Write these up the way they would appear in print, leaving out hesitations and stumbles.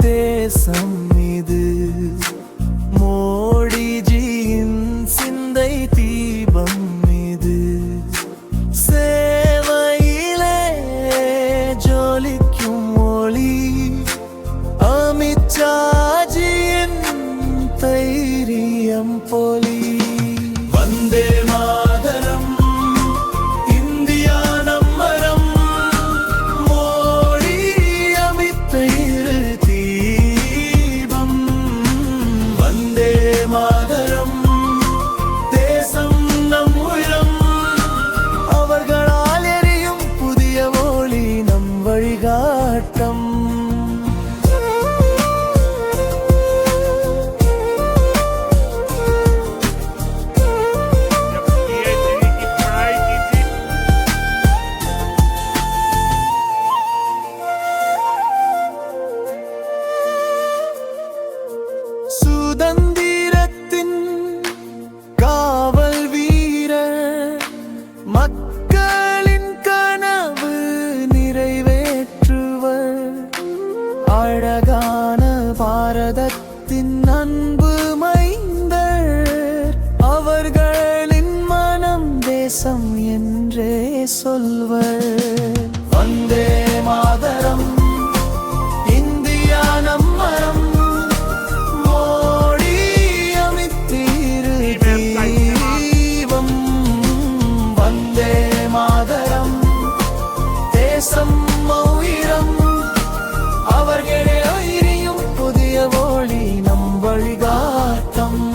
தேசம் இது. மோடிஜியின் சிந்தை தீபம் இது. சேவையிலே ஜொலிக்கும் ஒளி அமித்ஷாஜியின் தைரியம் பொலி. வந்தே மாதரம் இந்தியா நம்மரம். மோடி அமித் இரு தீபம். வந்தே மாதரம் தேசம் நம் உயிரம். அவர்களால் எரியும் புதிய ஒளி நம் வழிகாட்டம். சுதந்திரத்தின் காவல் வீரர். மக்களின் கனவு நிறைவேற்றுவர். அழகான பாரதத்தின் அன்பு மைந்தர். அவர்களின் மனம் தேசம் என்றே சொல்வர். வந்தே மாதரம் இந்தியா நம்மரம். தேசம் உயிரம். அவர்களே எரியும் புதிய ஒளி நம் வழிகாட்டம்.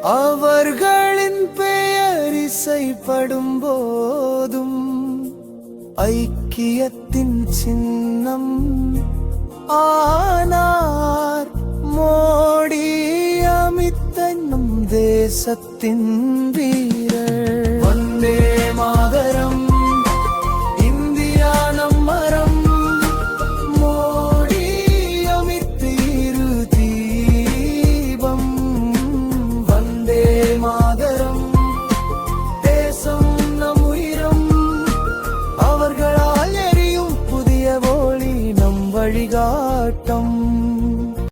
அவர்களின் பெயர் இசைப்படும் போதும் ஐக்கியத்தின் சின்னம் ஆனார் மோடி. அமித் நம் தேசத்தின் வீரர்.